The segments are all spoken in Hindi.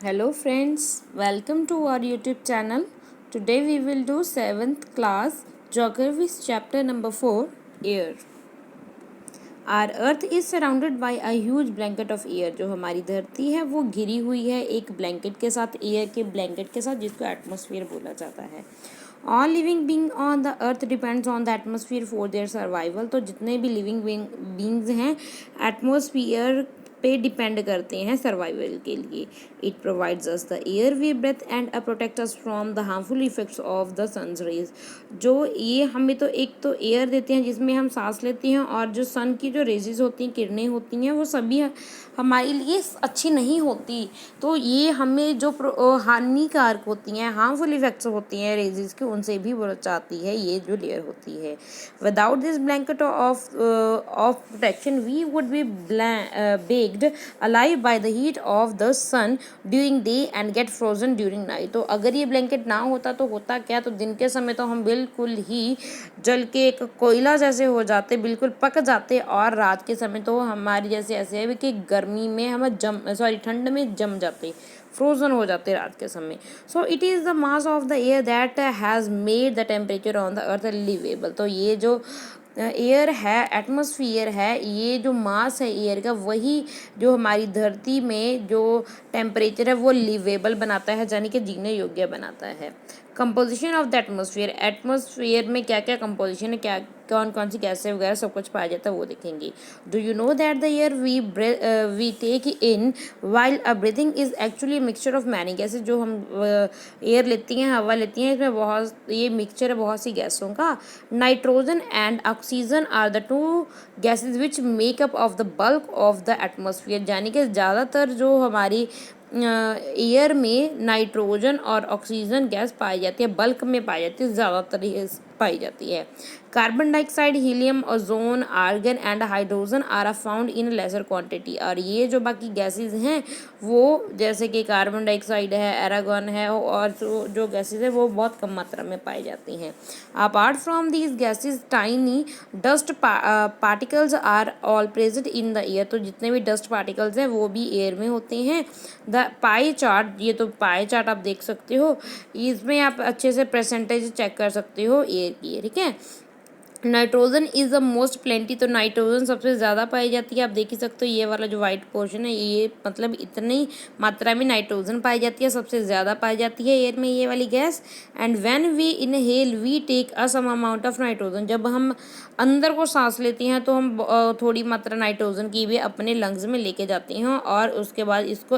Hello friends, welcome to our YouTube channel. Today we will do 7th class Geography chapter number 4 Air. Our earth is surrounded by a huge blanket of air. जो हमारी धरती है वो घिरी हुई है एक ब्लैंकेट के साथ, एयर के ब्लैंकेट के साथ, जिसको एटमॉस्फेयर बोला जाता है. All living being on the earth depends on the atmosphere for their survival. तो जितने भी लिविंग बींग्स हैं एटमोसफियर पे डिपेंड करते हैं सर्वाइवल के लिए. It provides us the air we breathe and protect us from the harmful effects of the sun's rays. जो ये हमें तो एक तो एयर देते हैं जिसमें हम सांस लेते हैं, और जो सन की जो रेजेस होती हैं, किरणें होती हैं, वो सभी हमारे लिए अच्छी नहीं होती. तो ये हमें जो हानिकारक होती हैं, हार्मफुल इफेक्ट्स होती हैं रेजेस के, उनसे भी बचाती है ये जो लेयर होती है. Without this blanket of protection we would be baked alive by the heat of the sun during day and get frozen during night. तो अगर ये ब्लैंकेट ना होता तो होता क्या, तो दिन के समय तो हम बिल्कुल ही जल के एक कोयला जैसे हो जाते, बिल्कुल पक जाते, और रात के समय तो हमारी जैसे ऐसे है कि गर्मी में हम ठंड में जम जाते, फ्रोजन हो जाते रात के समय. So it is the mass of the air that has made the temperature on the earth livable. तो ये जो एयर है, एटमॉस्फियर है, ये जो मास है एयर का, वही जो हमारी धरती में जो टेम्परेचर है वो लिवेबल बनाता है, यानी कि जीने योग्य बनाता है. Composition of the atmosphere. Atmosphere में क्या क्या कंपोजिशन है, क्या कौन कौन सी गैसें वगैरह सब कुछ पाया जाता है, वो देखेंगे. Do you know that the air we take in while breathing is actually mixture of many gases. जो हम एयर लेती हैं, हवा लेती हैं, इसमें ये मिक्सचर है बहुत सी गैसों का. Nitrogen and oxygen are the two gases which make up of the bulk of the atmosphere. यानी कि ज़्यादातर जो हमारी एयर में नाइट्रोजन और ऑक्सीजन गैस पाई जाती है, बल्क में पाई जाती है, ज़्यादातर ये पाई जाती है. Carbon dioxide, helium, ozone, argon and hydrogen are found in lesser quantity. और ये जो बाकी गैसेज हैं वो जैसे कि कार्बन डाइऑक्साइड है, एरागन है, और जो गैसेज है वो बहुत कम मात्रा में पाई जाती हैं. Apart from these gases tiny dust particles are all present in the air. तो जितने भी डस्ट पार्टिकल्स हैं वो भी एयर में होते हैं. द पाई चार्ट, ये तो पाई चार्ट आप देख सकते हो, इसमें आप अच्छे से परसेंटेज चेक कर सकते हो एयर की. ठीक है. Nitrogen is the most plenty. तो नाइट्रोजन सबसे ज़्यादा पाई जाती है. आप देख ही सकते हो ये वाला जो वाइट पोर्शन है, ये मतलब इतनी मात्रा में नाइट्रोजन पाई जाती है, सबसे ज़्यादा पाई जाती है एयर में ये वाली gas. And when we inhale we take a some amount of nitrogen. जब हम अंदर को सांस लेते हैं तो हम थोड़ी मात्रा नाइट्रोजन की भी अपने लंग्स में लेके जाते हैं, और उसके बाद इसको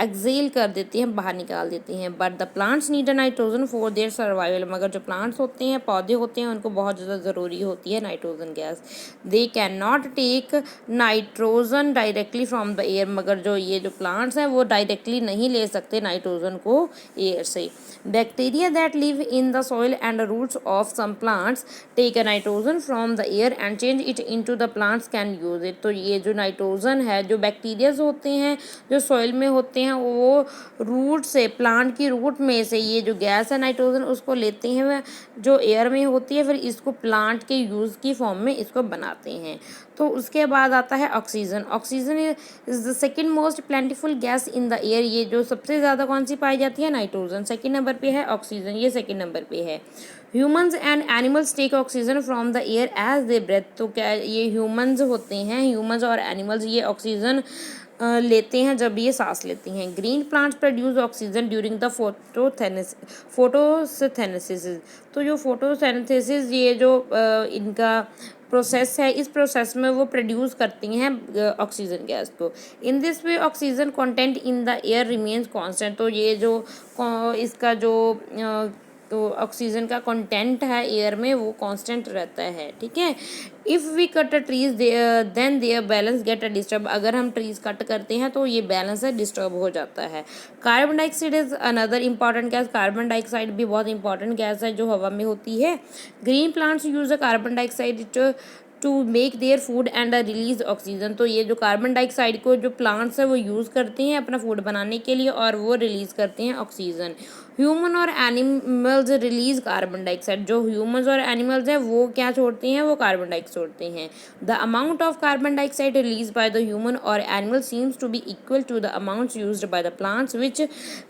एक्सेल कर देती हैं, बाहर निकाल देती हैं. But the plants need a nitrogen for their survival. मगर जो प्लांट्स होते हैं, पौधे होते हैं, उनको बहुत ज़्यादा ज़रूरी होती है nitrogen gas. They can not take nitrogen directly from the air. मगर जो ये जो प्लांट्स हैं वो डायरेक्टली नहीं ले सकते नाइट्रोजन को एयर से. Bacteria that live in the soil and roots of some plants take a nitrogen from the air and change it into the plants can use it. तो ये जो नाइट्रोजन है, जो बैक्टीरियाज होते हैं जो सॉइल में होते हैं, वो रूट से, प्लांट की रूट में से ये जो गैस है नाइट्रोजन उसको लेते हैं, वह जो एयर में होती है, फिर इसको प्लांट के यूज़ की फॉर्म में इसको बनाते हैं. तो उसके बाद आता है oxygen. Oxygen is the second most प्लेंटिफुल gas in the air. ये जो सबसे ज़्यादा कौन सी पाई जाती है, नाइट्रोजन. सेकेंड नंबर पे है ऑक्सीजन, ये सेकेंड नंबर पे है. Humans and animals take oxygen from the air as they breathe. तो क्या ये ह्यूमन्स होते हैं, ह्यूमन्स और एनिमल्स ये ऑक्सीजन लेते हैं जब ये सांस लेती हैं. Green plants produce oxygen during the photosynthesis. तो जो फोटोसिंथेसिस ये जो इनका प्रोसेस है, इस प्रोसेस में वो प्रोड्यूस करती हैं ऑक्सीजन गैस को. In this way oxygen content in the air remains constant. तो ये जो इसका जो तो ऑक्सीजन का कंटेंट है एयर में वो कांस्टेंट रहता है. ठीक है. If we cut a trees then their balance get a disturb. अगर हम ट्रीज कट करते हैं तो ये बैलेंस है डिस्टर्ब हो जाता है. Carbon dioxide is another important gas. Carbon dioxide भी बहुत इंपॉर्टेंट गैस है जो हवा में होती है. Green plants use a carbon dioxide to make their food and release oxygen. तो ये जो कार्बन डाइऑक्साइड को जो प्लांट्स है वो यूज़ करते हैं अपना फूड बनाने के लिए और वो रिलीज़ करते हैं ऑक्सीजन। ह्यूमन और एनिमल्स रिलीज कार्बन डाइऑक्साइड। जो ह्यूमन्स और एनिमल्स हैं वो क्या छोड़ते हैं, वो कार्बन डाइऑक्साइड छोड़ते हैं। The amount of carbon dioxide release by the human और animal seems to be equal to the amounts used by the plants which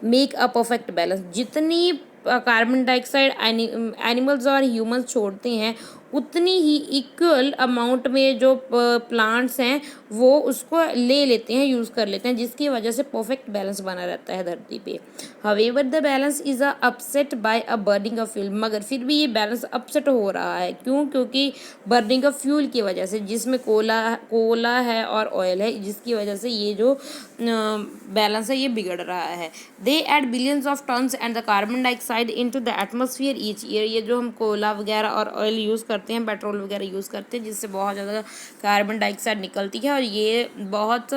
make a perfect balance. जितनी कार्बन डाइऑक्साइड एनिमल्स और ह्यूमंस छोड़ते हैं उतनी ही इक्वल अमाउंट में जो प्लांट्स हैं वो उसको ले लेते हैं, यूज़ कर लेते हैं, जिसकी वजह से परफेक्ट बैलेंस बना रहता है धरती पे। However the balance is upset by a burning of fuel. मगर फिर भी ये बैलेंस अपसेट हो रहा है, क्यों? क्योंकि बर्निंग ऑफ फ्यूल की वजह से, जिसमें कोला है और ऑयल है, जिसकी वजह से ये जो बैलेंस है ये बिगड़ रहा है। They add billions of tons and the carbon dioxide into the atmosphere each year. ये जो हम कोला वगैरह और ऑयल यूज़ करते हैं, पेट्रोल वगैरह यूज़ करते हैं, जिससे बहुत ज़्यादा कार्बन डाइऑक्साइड निकलती है और ये बहुत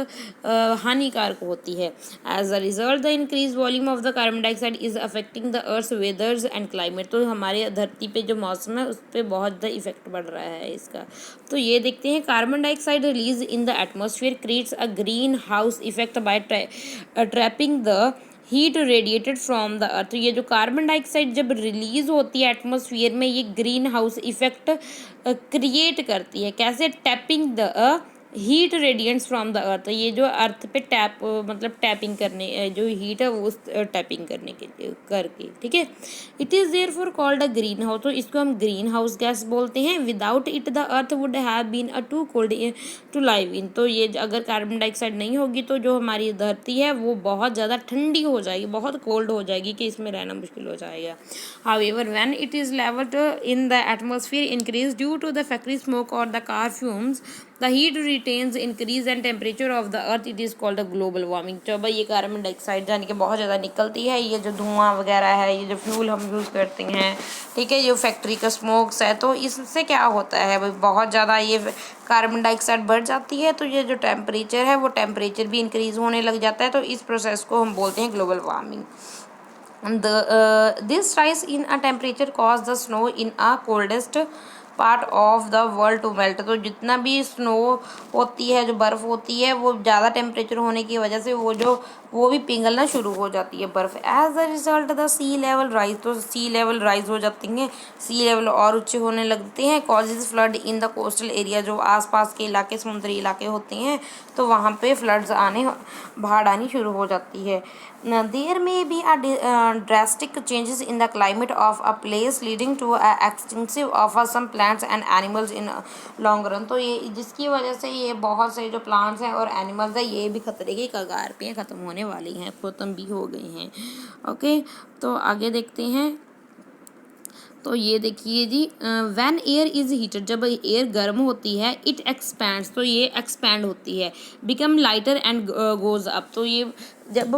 हानिकारक होती है। As a result the increase volume of the carbon dioxide is affecting the earth weathers and climate. तो हमारे धरती पे जो मौसम है उस पर बहुत ज़्यादा इफेक्ट पड़ रहा है इसका। तो ये देखते हैं, carbon dioxide release in the atmosphere creates a green house effect bye trapping the heat radiated from the earth. ये जो कार्बन डाइऑक्साइड जब रिलीज होती है एटमॉस्फेयर में, ये ग्रीन हाउस इफेक्ट क्रिएट करती है। कैसे? Tapping the heat radiants from the earth. ये जो अर्थ पे मतलब टैपिंग करने, जो हीट है वो टैपिंग करने के लिए करके, ठीक है। It is therefore called a greenhouse. तो इसको हम ग्रीन हाउस गैस बोलते हैं। Without it the earth would have been a too cold to live in. तो ये अगर कार्बन डाइऑक्साइड नहीं होगी तो जो हमारी धरती है वो बहुत ज़्यादा ठंडी हो जाएगी, बहुत कोल्ड हो जाएगी कि इसमें रहना मुश्किल हो जाएगा। However when it is levelled in the atmosphere increase due to the factory smoke और the car fumes, the heat retains increase and temperature of the earth, it is called the global warming. जब ये कार्बन डाइऑक्साइड यानी कि बहुत ज़्यादा निकलती है, ये जो धुआं वगैरह है, ये जो फ्यूल हम यूज़ करते हैं, ठीक है, जो फैक्ट्री का स्मोक्स है, तो इससे क्या होता है भाई, बहुत ज़्यादा ये कार्बन डाइऑक्साइड बढ़ जाती है, तो ये जो टेम्परेचर है वो टेम्परेचर भी इंक्रीज़ होने लग जाता है। तो इस प्रोसेस को हम बोलते हैं global warming. This rise in a temperature cause the snow in a coldest part of the world to melt. तो जितना भी स्नो होती है, जो बर्फ़ होती है, वो ज़्यादा टेम्परेचर होने की वजह से वो भी पिघलना शुरू हो जाती है बर्फ़। As a result the sea level rise. तो सी लेवल राइज हो जाती हैं, सी लेवल और ऊँचे होने लगते हैं। Causes flood in the coastal area. जो आसपास के इलाके, समुद्री इलाके होते हैं, तो वहाँ पे फ्लड्स बाढ़ आनी शुरू हो जाती है। There may be drastic changes in the climate of a place leading to extensive of some plants and animals in long run. तो ये जिसकी वजह से ये बहुत से जो प्लांट्स हैं और एनिमल्स हैं ये भी खतरे की कगार पे ख़त्म होने वाली हैं, ख़त्म भी हो गई हैं। ओके, तो आगे देखते हैं। तो ये देखिए जी, व्हेन एयर इज़ हीटेड। जब एयर गर्म होती है, इट एक्सपैंड्स। तो ये एक्सपैंड होती है। Become lighter and goes up. तो ये जब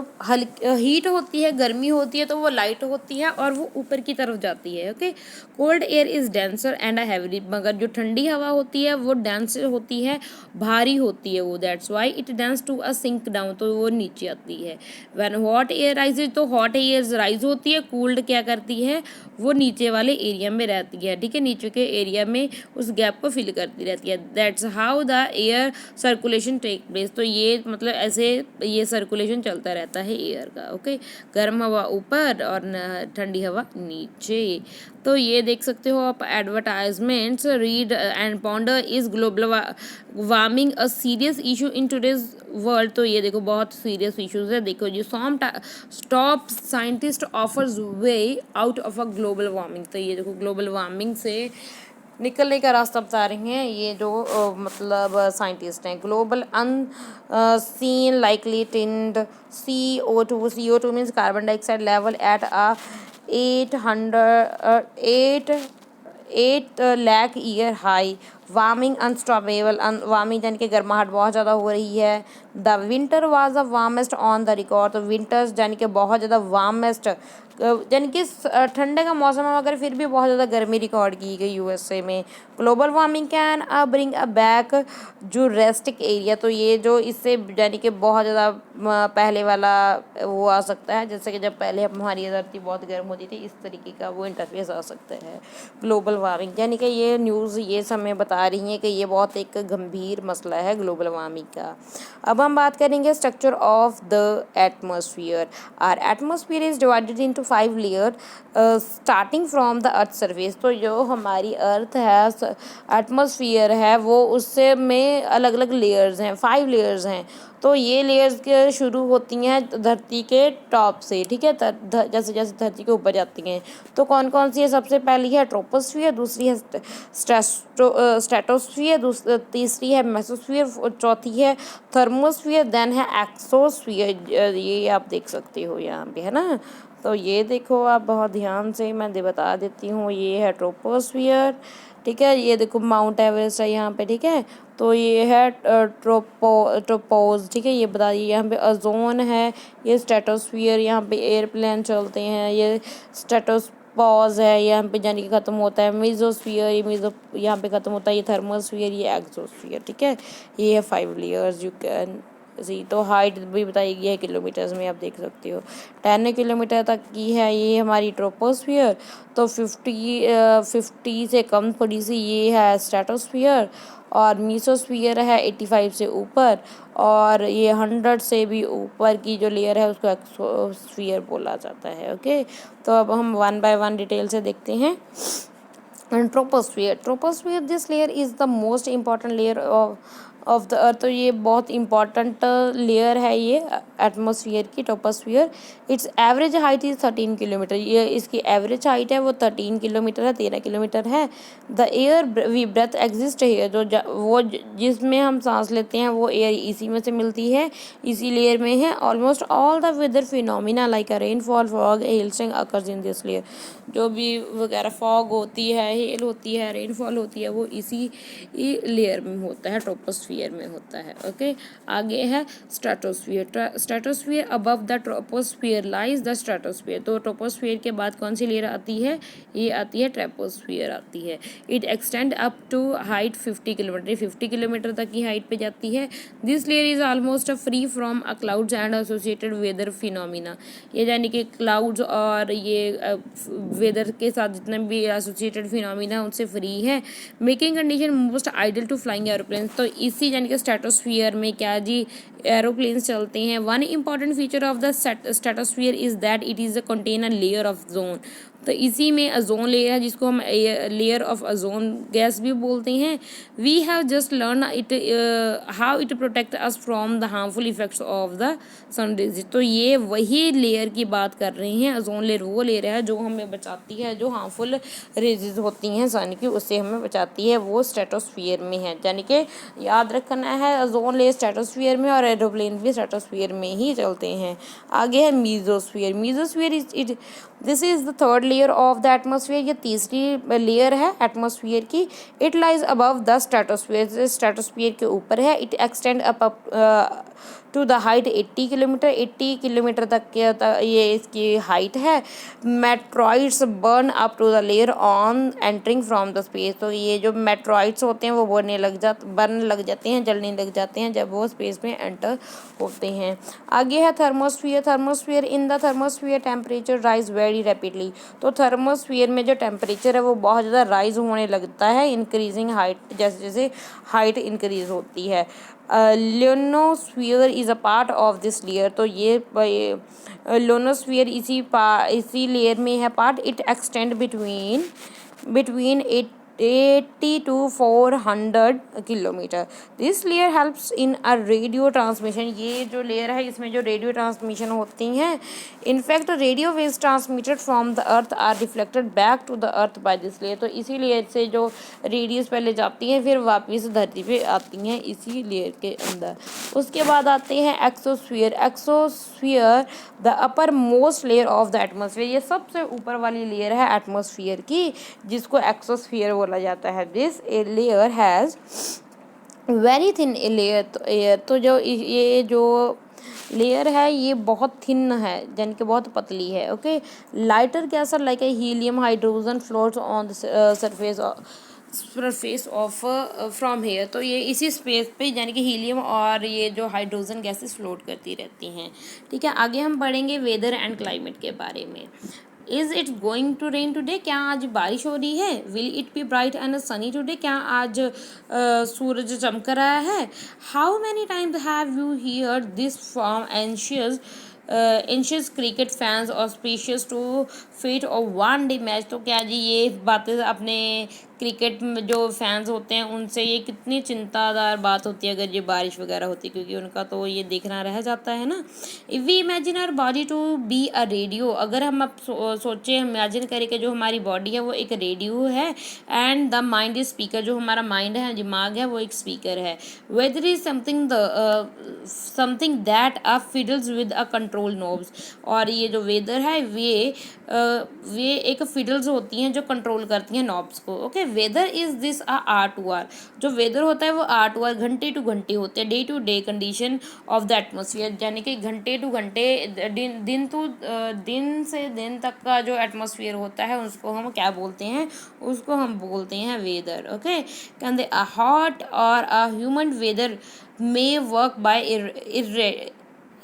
हीट होती है, गर्मी होती है, तो वो लाइट होती है और वो ऊपर की तरफ जाती है। Okay, cold air is denser and heavy. मगर जो ठंडी हवा होती है वो डेंसर होती है, भारी होती है वो, that's why it tends to a sink down. तो वो नीचे आती है। व्हेन हॉट एयर राइजेज, तो हॉट एयर राइज होती है, कूल्ड क्या करती है, वो नीचे वाले एरिया में रहती है, ठीक है, नीचे के एरिया में उस गैप को फिल करती रहती है। That's how the air circulation take place. तो ये मतलब ऐसे ये सर्कुलेशन चलता रहता है एयर का। ओके, गर्म हवा ऊपर और ठंडी हवा नीचे। तो ये देख सकते हो आप, advertisements read and ponder is global warming a serious issue in today's world. तो ये देखो बहुत सीरियस इशूज है। देखो जी, stop scientist offers way out of a global warming. तो ये देखो ग्लोबल वार्मिंग से निकलने का रास्ता बता रही हैं ये जो मतलब साइंटिस्ट हैं। Global scene likely tend CO2 means carbon dioxide level at a 8 lakh year high. Warming unstoppable. Warming यानी कि गर्माहट बहुत ज़्यादा हो रही है। The winter was the warmest on the record. तो विंटर्स यानी कि बहुत ज़्यादा वार्मेस्ट, यानी कि ठंडे का मौसम है मगर फिर भी बहुत ज़्यादा गर्मी रिकॉर्ड की गई USA में। Global warming can bring a back Jurassic area. तो ये जो इससे यानी कि बहुत ज़्यादा पहले वाला वो आ सकता है, जैसे कि जब पहले हमारी धरती बहुत गर्म होती थी, इस तरीके का वो इंटरफेस आ सकता है ग्लोबल वार्मिंग। यानी कि ये न्यूज़ ये समय बता बता रही हैं कि ये बहुत एक गंभीर मसला है ग्लोबल वार्मिंग का। अब हम बात करेंगे structure of the atmosphere. Our atmosphere is divided into 5 layer starting from the earth surface. तो जो हमारी अर्थ है, एटमॉस्फेयर है, वो उससे में अलग अलग लेयर्स हैं, 5 लेयर्स हैं। तो ये लेयर्स के शुरू होती हैं धरती के टॉप से, ठीक है, जैसे जैसे धरती के ऊपर जाती हैं। तो कौन कौन सी है? सबसे पहली है ट्रोपोस्फियर, दूसरी है स्ट्रेटोस्फियर, तीसरी है मेसोस्फियर, चौथी है थर्मोस्फियर, देन है एक्सोस्फियर। ये आप देख सकते हो यहाँ पे, है ना। तो ये देखो आप बहुत ध्यान से, मैं बता देती हूँ। ये है ट्रोपोस्फियर, ठीक है। ये देखो माउंट एवरेस्ट है यहाँ पे, ठीक है। तो ये है ट्रोपोज, ठीक है। ये बता दिए। यहाँ पे ओजोन है, ये स्ट्रेटोस्फियर, यहाँ पे एयरप्लेन चलते हैं। ये स्ट्रेटोस्पॉज है, यहाँ पे जाने के ख़त्म होता है। मीजोस्फियर, ये यहाँ पे ख़त्म होता है। ये थर्मोस्फियर, ये एक्सोस्फियर, ठीक है। ये है 5 लेयर्स यू कैन सी। तो हाइट भी बताई गई है किलोमीटर्स में, आप देख सकते हो 10 किलोमीटर तक की है ये हमारी ट्रोपोस्फियर। तो 50 से कम थोड़ी सी ये है स्ट्रेटोस्फियर। और मीसोस्फियर है 85 से ऊपर। और ये 100 से भी ऊपर की जो लेयर है उसको एक्सोस्फियर बोला जाता है। ओके, तो अब हम 1 बाय 1 डिटेल से देखते हैं। Troposphere this layer is the most important layer of the अर्थ। तो ये बहुत इम्पॉर्टेंट लेयर है ये एटमॉस्फेयर की, troposphere. It's average height is 13 kilometre. ये इसकी एवरेज हाइट है वो 13 किलोमीटर है, 13 किलोमीटर है। The air we breathe exist है, जिसमें हम सांस लेते हैं वो एयर इसी में से मिलती है, इसी लेयर में है। Almost all the weather phenomena like a rainfall, fog, hailstorm occurs in this layer. जो भी वगैरह फॉग होती है, हेल होती है, रेनफॉल होती है, वो इसी लेयर में होता है, ट्रोपोस्फियर में होता है। ओके, आगे है stratosphere. Stratosphere above the troposphere lies the stratosphere. तो ट्रोपोस्फियर के बाद कौन सी लेयर आती है? ये आती है ट्रोपोस्फियर आती है। It extend up to height 50 kilometre, 50 kilometre तक की हाइट पे जाती है। This layer is almost free from a clouds and associated weather phenomena. ये यानी कि क्लाउड्स और ये वेदर के साथ जितने भी एसोसिएटेड फिनोमिना उनसे फ्री है। Making condition most ideal to flying aeroplane. तो इसी यानी कि स्ट्रेटोस्फियर में क्या जी, एरोप्लेन्स चलते हैं। One important feature of the stratosphere is that it is a contain a layer of zone. तो इसी में अजोन लेयर है, जिसको हम लेयर ऑफ अजोन गैस भी बोलते हैं। We have just learn it how it protect us from the harmful effects of the sun rays. तो ये वही लेयर की बात कर रहे हैं। अजोन लेयर वो लेयर है जो हमें बचाती है, जो हार्मफुल रेजेस होती हैं सन की, उससे हमें बचाती है, वो स्ट्रेटोस्फियर में है। यानी कि याद रखना है, अजोन लेयर स्ट्रेटोस्फियर में और एरोप्लेन भी स्ट्रेटोस्फियर में ही चलते हैं। आगे है mesosphere. Mesosphere is this is the third layer of the atmosphere. ये तीसरी लेयर है एटमॉस्फेयर की। It lies above the stratosphere, stratosphere के ऊपर है। It extend up to the height 80 kilometre, 80 kilometre तक के ये इसकी हाइट है। Meteoroids burn up to the layer on entering from the space. तो ये जो मेट्रॉइड्स होते हैं वो बर्न लग जाते हैं, जलने लग जाते हैं जब वो स्पेस में एंटर होते हैं। आगे है thermosphere. Thermosphere in the thermosphere temperature rise very rapidly. तो थर्मोस्फियर में जो टेम्परेचर है वो बहुत ज़्यादा राइज होने लगता है, इंक्रीजिंग हाइट, जैसे जैसे हाइट इंक्रीज होती है। Ionosphere is a part of this layer. तो ये लियोनोस्फियर इसी लेयर में है part. It extend between 80 to 400 kilometre. This layer helps in a radio transmission. ये जो लेयर है इसमें जो रेडियो ट्रांसमिशन होती हैं, in fact radio waves transmitted from the earth are reflected back to the earth by this layer. तो इसी लेयर से जो रेडियस पहले जाती हैं फिर वापस धरती पे आती हैं इसी लेयर के अंदर। उसके बाद आते हैं exosphere. Exosphere the upper most layer of the atmosphere. ये सबसे ऊपर वाली लेयर है एटमॉस्फेयर की, जिसको एक्सोस्फियर बोला जाता है। This layer has very thin layer. तो जो ये जो लेयर है ये बहुत थिन है, यानी कि बहुत पतली है। Okay, lighter gas like a helium hydrogen floats on the surface of from here. तो ये इसी स्पेस पे यानी कि हीलियम और ये जो हाइड्रोजन गैसेस फ्लोट करती रहती हैं। ठीक है, आगे हम पढ़ेंगे वेदर एंड क्लाइमेट के बारे में। Is it going to rain today, क्या आज बारिश हो रही है? Will it be bright and sunny today, क्या आज सूरज चमक रहा है? How many times have you hear this from anxious cricket fans और स्पेशियस टू फेट और वन डे मैच। तो क्या जी ये बातें अपने क्रिकेट में जो फैंस होते हैं उनसे ये कितनी चिंतादार बात होती है अगर ये बारिश वगैरह होती, क्योंकि उनका तो ये देखना रह जाता है ना। If we imagine our body to be a radio, अगर हम अब सोचें, इमेजिन करें कि जो हमारी बॉडी है वो एक रेडियो है, and the mind is speaker, जो हमारा माइंड है, दिमाग है, वो एक स्पीकर है। Weather is something that a fiddles with a control knobs, और ये जो वेदर है वे एक फिडल्स होती हैं जो कंट्रोल करती हैं नॉब्स को। Okay, weather is this a hour to hour, जो वेदर होता है वो आर टू आर, घंटे टू घंटे होते हैं, day to day condition of the atmosphere, यानी कि घंटे टू घंटे, दिन से दिन तक का जो एटमोसफियर होता है उसको हम क्या बोलते हैं? उसको हम बोलते हैं वेदर। ओके, कहते अ हॉट और a humid weather may work by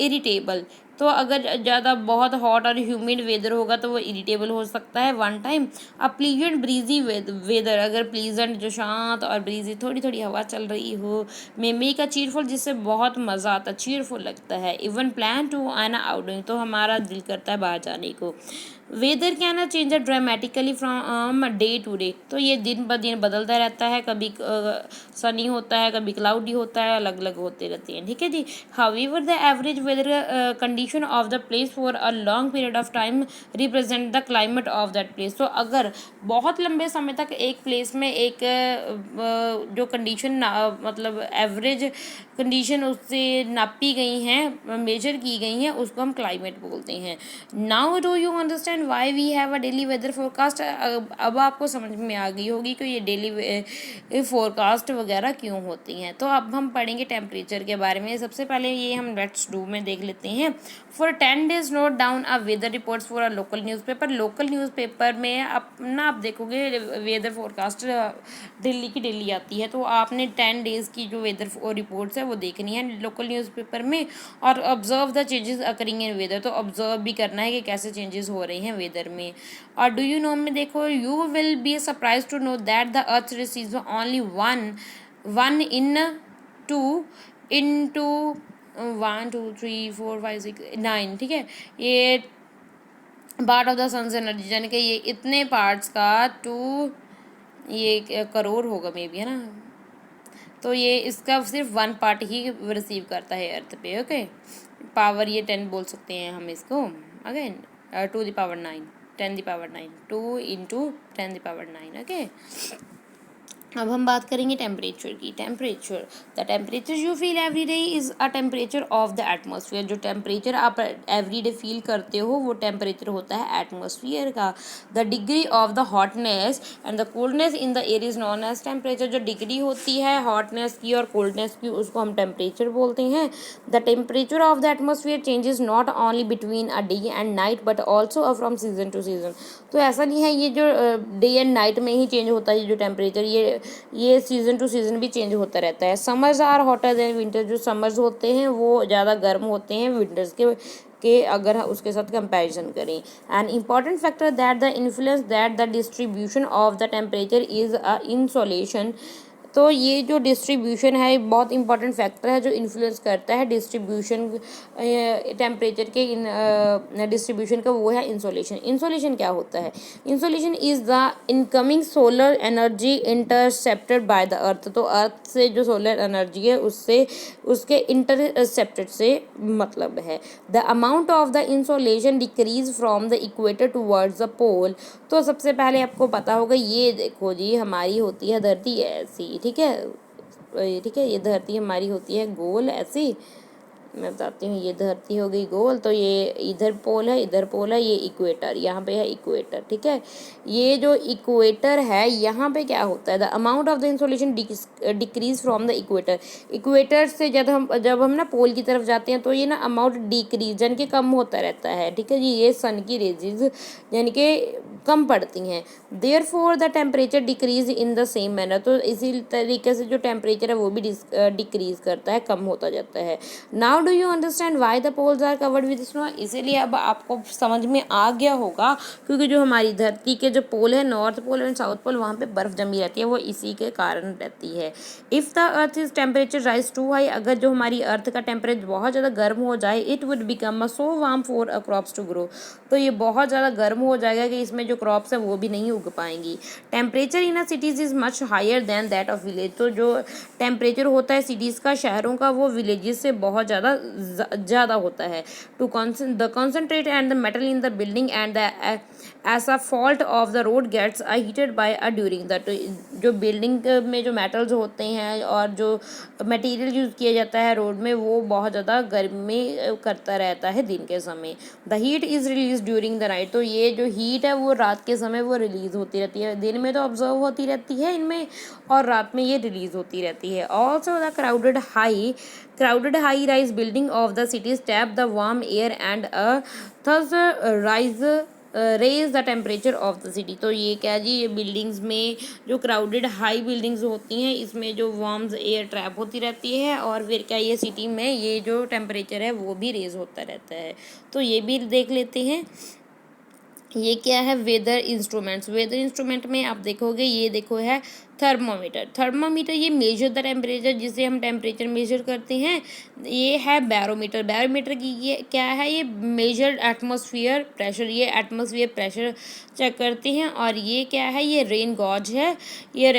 irritable, तो अगर ज़्यादा बहुत हॉट और ह्यूमिड वेदर होगा तो वो इरिटेबल हो सकता है वन टाइम। अब प्लीजेंट ब्रीजी वेदर, अगर प्लीजेंट जो शांत और ब्रीजी थोड़ी थोड़ी हवा चल रही हो, मे मेक अ चीयरफुल, जिससे बहुत मज़ा आता, चीयरफुल लगता है। इवन प्लान टू आना आउटिंग, तो हमारा दिल करता है बाहर जाने को। Weather can change dramatically from day to day, तो ये दिन ब दिन बदलता रहता है, कभी सनी होता है, कभी क्लाउडी होता है, अलग अलग होते रहते हैं। ठीक है जी। However the average weather condition of the place for a long period of time represent the climate of that place, तो अगर बहुत लंबे समय तक एक प्लेस में एक जो कंडीशन मतलब एवरेज कंडीशन उससे नापी गई हैं, मेजर की गई हैं, उसको हम क्लाइमेट बोलते हैं। Now do you understand why we have a daily weather forecast, अब आपको समझ में आ गई होगी कि ये डेली फोरकास्ट वगैरह क्यों होती हैं। तो अब हम पढ़ेंगे टेम्परेचर के बारे में। सबसे पहले ये हम लेट्स डू में देख लेते हैं। For 10 days note down a weather reports for a local newspaper, local newspaper में अपना आप देखोगे वेदर फोरकास्ट दिल्ली की डेली आती है, तो आपने 10 days की जो वेदर रिपोर्ट्स है वो देखनी है लोकल न्यूज़पेपर में, और observe the changes occurring in weather, तो ऑब्जर्व भी करना है कि कैसे चेंजेस हो रहे हैं वेदर में। और डू यू नो में देखो, you will be surprise to know that the earth receives only one in two into 1 2 3 4 5 6 9, ठीक है, ये part of the sun's energy, यानी कि ये इतने पार्ट्स का 2 ये करोड़ होगा मे बी, है ना, तो ये इसका सिर्फ 1 पार्ट ही रिसीव करता है अर्थ पे। ओके, पावर ये 10 बोल सकते हैं हम इसको, again 2 the power 9, 10 the power 9, 2 into 10 the power 9। Okay, अब हम बात करेंगे टेम्परेचर की। Temperature, the temperature you feel every day is a temperature of the atmosphere, जो टेम्परेचर आप एवरी डे फील करते हो वो टेम्परेचर होता है एटमोसफियर का। The degree of the hotness and the coldness in the air is known as temperature, जो डिग्री होती है हॉटनेस की और कोल्डनेस की उसको हम टेम्परेचर बोलते हैं। The temperature of the atmosphere changes not only between a day and night but also from season two season, तो ऐसा नहीं है ये जो डे एंड नाइट में ही चेंज होता है जो टेम्परेचर, ये सीज़न टू सीज़न भी चेंज होता रहता है। Summers are hotter than winter, जो समर्स होते हैं वो ज़्यादा गर्म होते हैं विंटर्स के अगर उसके साथ कंपैरिजन करें। An important factor that the influence that the distribution of the temperature is a insolation, तो ये जो डिस्ट्रीब्यूशन है बहुत इंपॉर्टेंट फैक्टर है जो इन्फ्लुएंस करता है डिस्ट्रीब्यूशन टेम्परेचर के डिस्ट्रीब्यूशन का, वो है इंसोलेशन। इंसोलेशन क्या होता है? Insolation is the incoming solar energy intercepted by the earth, तो अर्थ से जो सोलर एनर्जी है उससे उसके इंटरसेप्टेड से मतलब है। The amount of the insolation decrease from the equator towards the pole, तो सबसे पहले आपको पता होगा, ये देखो जी हमारी होती है धरती ऐसी, ठीक है, ठीक है, ये धरती हमारी होती है गोल ऐसी, मैं बताती हूँ, ये धरती हो गई गोल, तो ये इधर पोल है, इधर पोल है, ये इक्वेटर, यहाँ पे है इक्वेटर, ठीक है। ये जो इक्वेटर है यहाँ पे क्या होता है, the amount of the insolation decrease from the equator, equator से जब हम ना पोल की तरफ जाते हैं तो ये ना अमाउंट डिक्रीज यानी कि कम होता रहता है, ठीक है जी। ये सन की रेजिज यानी कि कम पड़ती हैं। Therefore the temperature decrease in the same manner, तो इसी तरीके से जो टेम्परेचर है वो भी डिक्रीज करता है, कम होता जाता है। Now do you understand why the poles are covered with snow, इसीलिए अब आपको समझ में आ गया होगा क्योंकि जो हमारी धरती के जो पोल है, north pole and south pole, वहाँ पे बर्फ़ जमी रहती है, वो इसी के कारण रहती है। If the earth is temperature rise too high, अगर जो हमारी अर्थ का टेम्परेचर बहुत ज़्यादा गर्म हो जाए, it would become a so warm for a crops to grow, तो ये बहुत ज़्यादा गर्म हो जाएगा कि इसमें जो क्रॉप्स है वो भी नहीं उग पाएंगी। Temperature in a cities is much higher than that of village, तो जो टेम्परेचर होता है सिटीज़ का, शहरों का, वो विलेजेस से बहुत ज़्यादा होता है। To the concentrate and the metal in the building and the asphalt of the road gets heated by during the, जो बिल्डिंग में जो मेटल्स होते हैं और जो मटेरियल यूज़ किया जाता है रोड में, वो बहुत ज़्यादा गर्मी करता रहता है दिन के समय। The heat is release during the night, तो ये जो हीट है वो रात के समय वो रिलीज़ होती रहती है, दिन में तो ऑब्जर्व होती रहती है इनमें और रात में ये रिलीज़ होती रहती है। Also the crowded high rise building of the cities tap the warm air and thus raise the temperature of the city, तो ये क्या जी, ये बिल्डिंग्स में जो क्राउडेड हाई बिल्डिंग्स होती हैं इसमें जो वार्म एयर ट्रैप होती रहती है और फिर क्या ये सिटी में ये जो टेम्परेचर है वो भी रेज होता रहता है। तो ये भी देख लेते हैं। ये क्या है, वेदर इंस्ट्रूमेंट्स। वेदर इंस्ट्रूमेंट में आप देखोगे, ये देखो है थर्मामीटर ये मेजर द टेम्परेचर, जिसे हम टेम्परेचर मेजर करते हैं। ये है बैरोमीटर की ये क्या है, ये मेजर एटमॉस्फेयर प्रेशर, ये एटमॉस्फेयर प्रेशर चेक करते हैं। और ये क्या है, ये रेन गॉज है। ये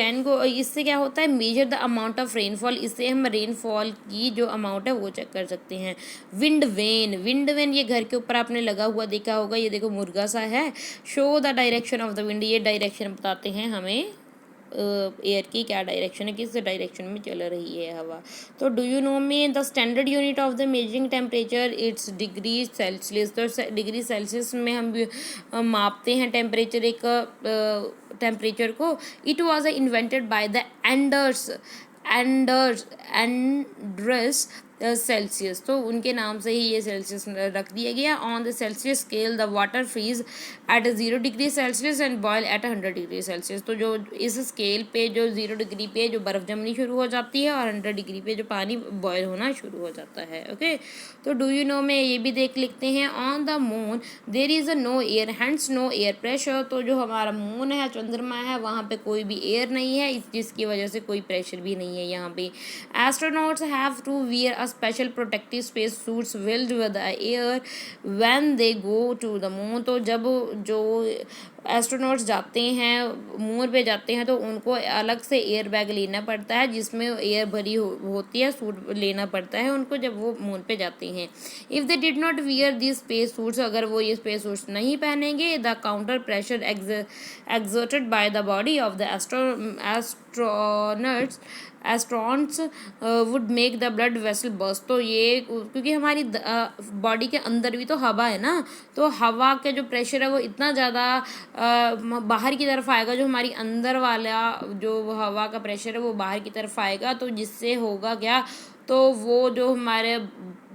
इससे क्या होता है, measure the amount of rainfall, इससे हम रेनफॉल की जो अमाउंट है वो चेक कर सकते हैं। विंड वेन ये घर के ऊपर आपने लगा हुआ देखा होगा, ये देखो मुर्गा सा है। Show the direction of the wind, ये डायरेक्शन बताते हैं हमें एयर की क्या डायरेक्शन है, किस डायरेक्शन में चल रही है हवा। तो डू यू नो में the standard unit of the measuring temperature it's degree Celsius, तो डिग्री सेल्सियस में हम मापते हैं टेम्परेचर टेम्परेचर को। It was invented by the Anders Celsius, तो उनके नाम से ही ये सेल्सियस रख दिया गया। On the Celsius scale the water freeze at 0 degree Celsius and boil at 100 degree Celsius, तो जो इस स्केल पे जो 0 डिग्री पे जो बर्फ़ जमनी शुरू हो जाती है और 100 डिग्री पे जो पानी बॉयल होना शुरू हो जाता है। ओके, तो डू यू नो में ये भी देख लिखते हैं। On the moon there is no air hands no air pressure, तो जो हमारा मून है, चंद्रमा है, वहाँ पे कोई भी एयर नहीं है, जिसकी वजह से कोई प्रेशर भी नहीं है यहाँ पे। Astronauts have to wear special protective space suits filled with the air when they go to the moon, तो जब जो एस्ट्रोनॉट्स जाते हैं मून पे जाते हैं तो उनको अलग से एयर बैग लेना पड़ता है जिसमें एयर भरी होती है, सूट लेना पड़ता है उनको जब वो मून पे जाते हैं। If they did not wear this space suits, अगर वो ये स्पेस सूट्स नहीं पहनेंगे, the counter pressure exerted by the body of the astronauts would make the blood vessel burst, तो ये क्योंकि हमारी बॉडी के अंदर भी तो हवा है ना, तो हवा का जो प्रेशर है वो इतना ज़्यादा बाहर की तरफ आएगा, जो हमारी अंदर वाला जो हवा का प्रेशर है वो बाहर की तरफ आएगा, तो जिससे होगा क्या, तो वो जो हमारे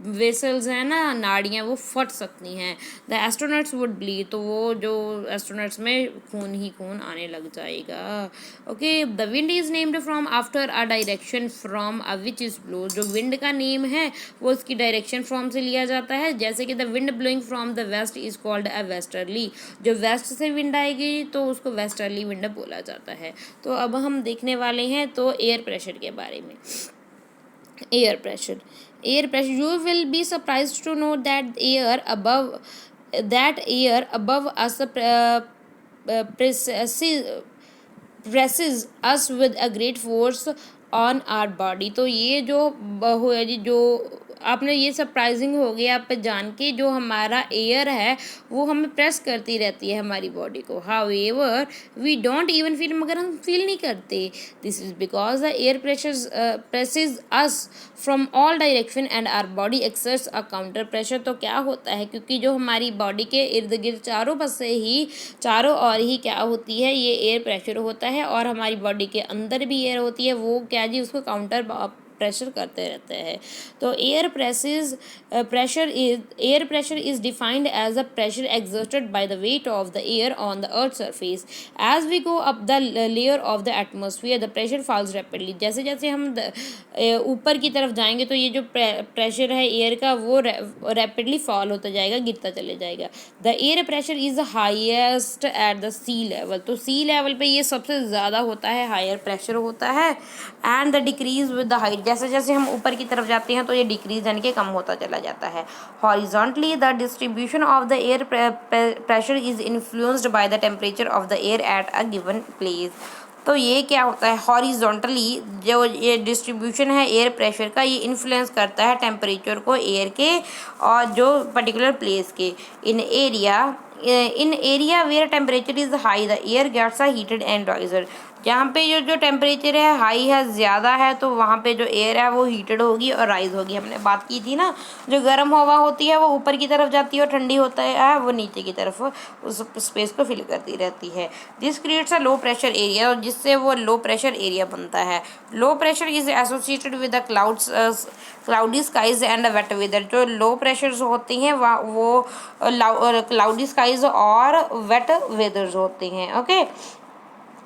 वेसल्स हैं ना, नाड़ियाँ, वो फट सकती हैं। द एस्ट्रोनट्स वुड ब्लीड, तो वो जो एस्ट्रोनट्स में खून ही खून आने लग जाएगा। Okay, the wind is named from after a direction from a which is blow, जो विंड का नेम है वो उसकी डायरेक्शन फ्रॉम से लिया जाता है। जैसे कि the wind blowing from the west is called a westerly, जो वेस्ट से विंड आएगी तो उसको वेस्टर्ली विंड बोला जाता है। तो अब हम देखने वाले हैं तो एयर प्रेशर के बारे में। Air pressure, you will be surprised to know that air above us presses us with a great force on our body, तो ये जो आपने ये सरप्राइजिंग हो गया आप पे जान के, जो हमारा एयर है वो हमें प्रेस करती रहती है हमारी बॉडी को। However we don't even feel, मगर हम फील नहीं करते। This is because the air presses us from all direction and our body exerts a counter pressure, तो क्या होता है, क्योंकि जो हमारी बॉडी के इर्द गिर्द चारों ओर ही क्या होती है, ये एयर प्रेशर होता है और हमारी बॉडी के अंदर भी एयर होती है, वो क्या जी उसको काउंटर प्रेशर करते रहते हैं। तो air pressure is defined as a pressure exerted by the weight of the air on the earth's surface. As we go up the layer of the atmosphere, the pressure falls rapidly. जैसे जैसे हम ऊपर की तरफ जाएंगे तो ये जो प्रेशर है एयर का वो रैपिडली फॉल होता जाएगा, गिरता चले जाएगा। The air pressure is highest at the sea level. तो सी लेवल पे ये सबसे ज़्यादा होता है, हायर प्रेशर होता है। And the decrease with the height, जैसे जैसे हम ऊपर की तरफ जाते हैं तो ये डिक्रीज यानी कि कम होता चला जाता है। Horizontally the distribution of the air pressure is influenced by the temperature of the air at a given place. तो ये क्या होता है, हॉरिजॉन्टली जो ये डिस्ट्रीब्यूशन है एयर प्रेशर का, ये इन्फ्लुएंस करता है टेम्परेचर को एयर के और जो पर्टिकुलर प्लेस के। In area where temperature is high the air gets a heated and riser. जहाँ पे जो टेम्परेचर है हाई है, ज़्यादा है, तो वहाँ पे जो एयर है वो हीटेड होगी और राइज होगी। हमने बात की थी ना, जो गर्म हवा होती है वो ऊपर की तरफ जाती है और ठंडी होता है वो नीचे की तरफ उस स्पेस को फिल करती रहती है। This creates a low pressure area, और जिससे वो लो प्रेशर एरिया बनता है। Low pressure is associated with the cloudy skies and wet weather. जो लो प्रेशर्स होती हैं वो क्लाउडी स्काइज और वेट वेदर्स होते हैं। Okay,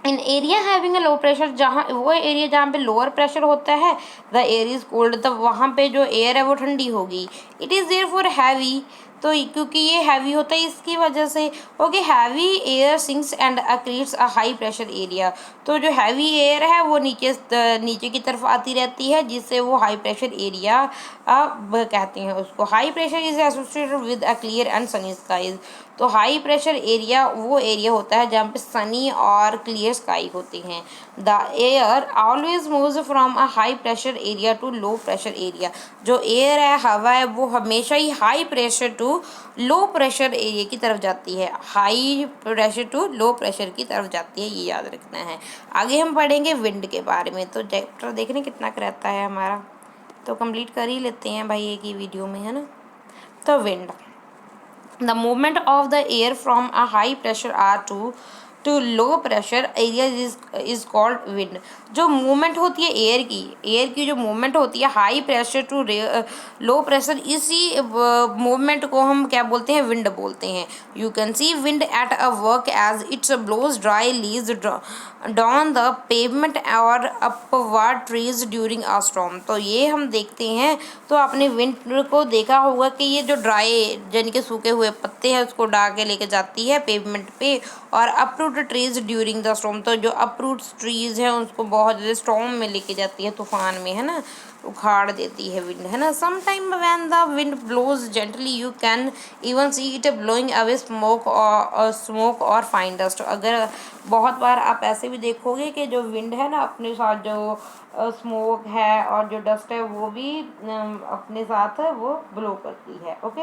in area having a low pressure, जहाँ वो एरिया जहाँ पे लोअर प्रेशर होता है, द एयर इज कोल्ड, तब वहाँ पे जो एयर है वो ठंडी होगी। It is therefore heavy, तो क्योंकि ये हैवी होता है इसकी वजह से। Okay, heavy air sinks and creates a high pressure area. तो जो हैवी एयर है वो नीचे की तरफ आती रहती है, जिससे वो हाई प्रेशर एरिया कहते हैं उसको। High pressure is associated with a clear and sunny skies. तो हाई प्रेशर एरिया वो एरिया होता है जहाँ पे सनी और क्लियर स्काई होती हैं। The air always moves from a high pressure area to low pressure area. जो एयर है, हवा है, वो हमेशा ही high pressure to low pressure area की तरफ जाती है। High pressure to low pressure की तरफ जाती है, ये याद रखना है। आगे हम पढ़ेंगे विंड के बारे में। तो चैप्टर देखने कितना रहता है हमारा, तो कंप्लीट कर ही लेते हैं भाई एक ही वीडियो में, है ना। तो wind, the movement of the air from a high pressure R to low pressure area is called wind। जो मूवमेंट होती है एयर की जो मूवमेंट होती है high pressure to low pressure, इसी मूवमेंट को हम क्या बोलते हैं, विंड बोलते हैं। You can see wind at a work as it's blows dry leaves down the pavement और upward trees during a storm. तो ये हम देखते हैं, तो आपने विंड को देखा होगा कि ये जो ड्राई यानी कि सूखे हुए पत्ते हैं उसको उड़ा के लेके जाती है पेवमेंट पे, और uproot trees during the storm. तो जो अपरूट ट्रीज हैं उसको बहुत ज़्यादा स्टॉर्म में लेके जाती है, तूफान में, है ना, उखाड़ देती है विंड, है ना। Some time when the wind blows gently you can even see it blowing away smoke और फाइन डस्ट। अगर बहुत बार आप ऐसे भी देखोगे कि जो विंड है ना, अपने साथ जो स्मोक है और जो डस्ट है वो भी अपने साथ वो ब्लो करती है। Okay,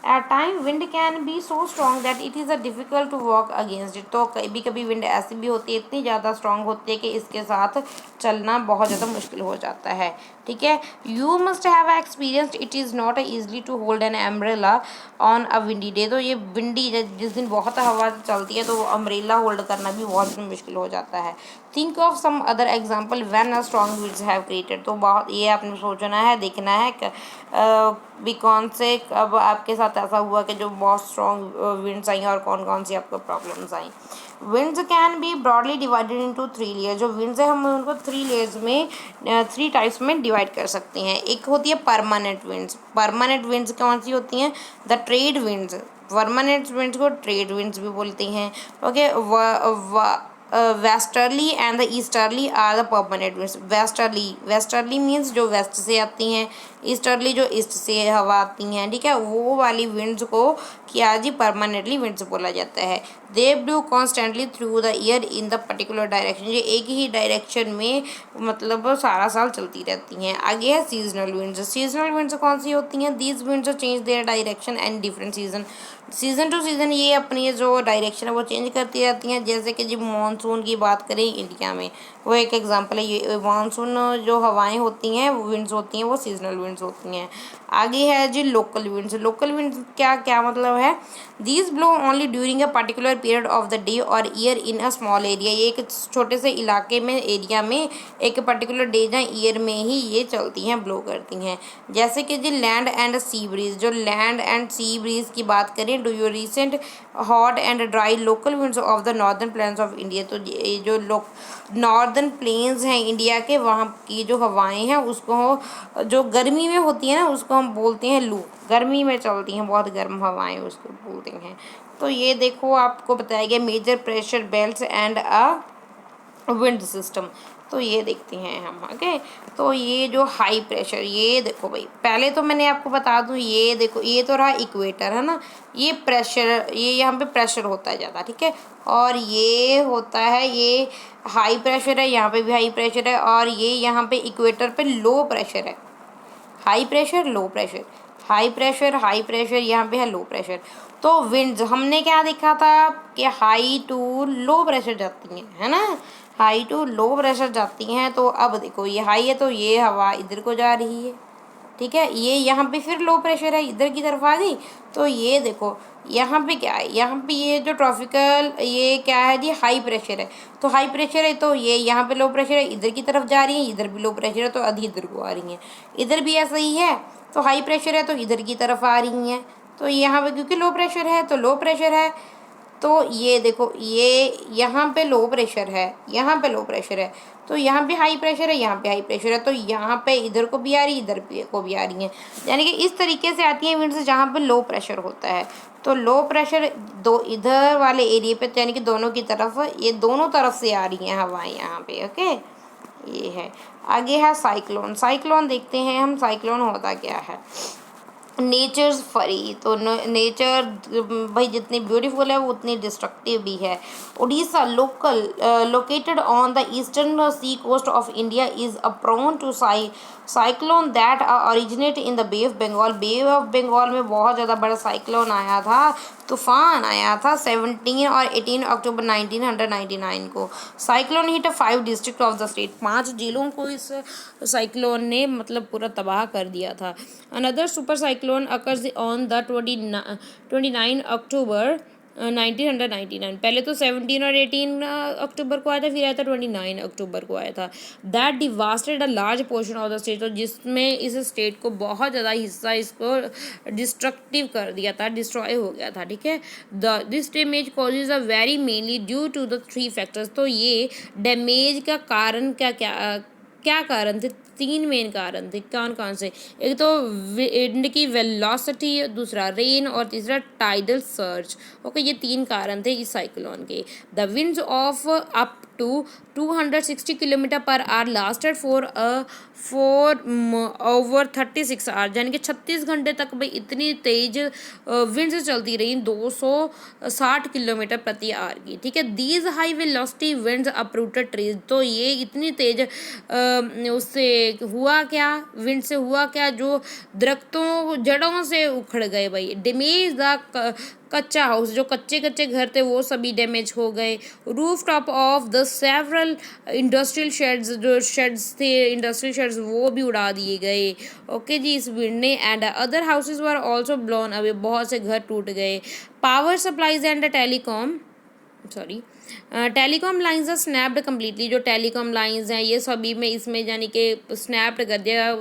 at time wind can be so strong that it is a difficult to walk against it. तो कभी कभी विंड ऐसी भी होती है, इतनी ज़्यादा स्ट्रॉन्ग होती है कि इसके साथ चलना बहुत ज़्यादा मुश्किल हो जाता है। ठीक है, you must have experienced it is not easily to hold an umbrella on a windy day. तो ये विंडी जिस दिन बहुत हवा चलती है तो वो अम्ब्रेला होल्ड करना भी बहुत मुश्किल हो जाता है। Think of some other example when a strong winds have created. तो बहुत ये आपने सोचना है, देखना है भी कौन से अब आपके साथ ऐसा हुआ कि जो बहुत स्ट्रॉन्ग विंड्स आई और कौन कौन सी आपको problems I. Winds can be broadly divided into 3 layer. जो विंड्स है हम उनको 3 लेयर्स में 3 टाइप्स में डिवाइड कर सकते हैं। एक होती है परमानेंट विंड्स। परमानेंट विंड्स कौन सी होती हैं, the trade winds. Permanent winds को ट्रेड विंड्स भी बोलते हैं। Okay, westerly and the easterly are the permanent winds. Westerly means जो वेस्ट से आती हैं, ईस्टर्ली जो ईस्ट से हवा आती हैं, ठीक है, वो वाली विंड्स को क्या जी परमानेंटली विंड्स बोला जाता है। They blow constantly through the year in the particular direction. ये एक ही डायरेक्शन में मतलब सारा साल चलती रहती हैं। आगे है सीजनल विंड्स। सीजनल विंड्स कौन सी होती हैं, these winds change their direction and different season two season. ये अपनी जो डायरेक्शन है वो चेंज करती रहती हैं। जैसे कि जब मानसून की बात करें इंडिया में, वो एक एग्जांपल है। ये मानसून जो हवाएं होती हैं, विंड्स होती हैं, वो सीजनल विंड्स विंड्स होती हैं। आगे है जी लोकल विंड्स। लोकल विंड्स क्या क्या मतलब है, these blow only during a particular period of the day और year in a small area. ये एक छोटे से इलाके में, एरिया में, एक पर्टिकुलर डे या ईयर में ही ये चलती हैं, ब्लो करती हैं। जैसे कि जी लैंड एंड सी ब्रीज। जो लैंड एंड सी ब्रीज की बात करें, do you recent hot and dry local winds of the northern plains of India. तो ये जो नॉर्दर्न प्लेन्स हैं इंडिया के, वहाँ की जो हवाएं हैं उसको, जो गर्मी में होती है ना, उसको हम बोलते हैं लू। गर्मी में चलती हैं बहुत गर्म हवाएं, उसको बोलते हैं। तो ये देखो आपको बताया गया major pressure belts and a wind system. तो ये देखते हैं हम। ओके, तो ये जो हाई प्रेशर, ये देखो भाई, पहले तो मैंने आपको बता दूं, ये देखो ये तो रहा इक्वेटर है ना, ये प्रेशर, ये यहाँ पे प्रेशर होता है ज़्यादा, ठीक है। और ये होता है, ये हाई प्रेशर है, यहाँ पे भी हाई प्रेशर है, और ये यहाँ पे इक्वेटर पे लो प्रेशर है। High pressure, low pressure, high pressure, high pressure, यहाँ पे है लो प्रेशर। तो विंड्स हमने क्या देखा था कि हाई टू लो प्रेशर जाती हैं, है ना, हाई टू लो प्रेशर जाती हैं। तो अब देखो ये हाई है तो ये हवा इधर को जा रही है, ठीक है। ये यहाँ पे फिर लो प्रेशर है, इधर की तरफ आ गई। तो ये देखो यहाँ पे क्या है, यहाँ पे ये जो ट्रॉपिकल, ये क्या है जी, हाई प्रेशर है। तो हाई प्रेशर है तो ये यहाँ पे लो प्रेशर है, इधर की तरफ जा रही है, इधर भी लो प्रेशर है तो आधी इधर को आ रही हैं। इधर भी ऐसा ही है, तो हाई प्रेशर है तो इधर की तरफ आ रही हैं। तो यहाँ पे क्योंकि लो प्रेशर है तो लो प्रेशर है। तो ये देखो ये यहाँ पे लो प्रेशर है, यहाँ पे लो प्रेशर है, तो यहाँ पे हाई प्रेशर है, यहाँ पे हाई प्रेशर है। तो यहाँ पे इधर को भी आ रही, इधर को भी आ रही हैं। यानी कि इस तरीके से आती हैं विंड्स जहाँ पे लो प्रेशर होता है। तो लो प्रेशर दो इधर वाले एरिया पे, यानी कि दोनों की तरफ, ये दोनों तरफ से आ रही हैं हवाएं यहाँ पे। ओके, ये है। आगे है साइक्लोन। साइक्लोन देखते हैं हम, साइक्लोन होता क्या है। नेचर्स फरी। तो नेचर भाई जितनी ब्यूटीफुल है वो उतनी डिस्ट्रक्टिव भी है। Orissa located on the eastern sea coast of India is a prone to cyclone that originate in the bay of Bengal. Bay of Bengal में बहुत ज़्यादा बड़ा साइक्लोन आया था, तूफान आया था 17 और 18 अक्टूबर 1999 को। Cyclone hit 5 district of the state. 5 जिलों को इस साइक्लोन ने मतलब पूरा तबाह कर दिया था। Another super cyclone occurs on the 29 अक्टूबर 1999। पहले तो 17 और 18 अक्टूबर को आया था, फिर आया था 29 अक्टूबर को आया था। That devastated a large portion of the state. तो जिसमें इस स्टेट को बहुत ज़्यादा हिस्सा इसको डिस्ट्रक्टिव कर दिया था, डिस्ट्रॉय हो गया था, ठीक है। This damage causes a very mainly due to the 3 factors. तो ये डैमेज का कारण क्या क्या क्या कारण थे, 3 मेन कारण थे। कौन कौन से, एक तो विंड की वेलोसिटी, दूसरा रेन और तीसरा टाइडल सर्ज। ओके, ये 3 कारण थे इस साइक्लोन के। The winds of up to 260 kilometre per hour lasted for over 36 hour. यानी कि 36 घंटे तक भाई इतनी तेज विंड्स चलती रही, 260 किलोमीटर प्रति आवर की, ठीक है। These high velocity winds uprooted trees. तो ये इतनी तेज उससे हुआ क्या, विंड से हुआ क्या, जो दरख्तों जड़ों से उखड़ गए भाई। डैमेज द कच्चा हाउस, जो कच्चे कच्चे घर थे वो सभी डैमेज हो गए। Roof top of the several industrial shades, जो शेड्स थे इंडस्ट्रियल शेड्स वो भी उड़ा दिए गए। ओके जी, इस विंड ने। And other houses were also blown away, बहुत से घर टूट गए। Power supplies and telecom lines are snapped completely. जो टेलीकॉम लाइन्स हैं ये सभी में इसमें यानी कि स्नैप्ड कर दिया,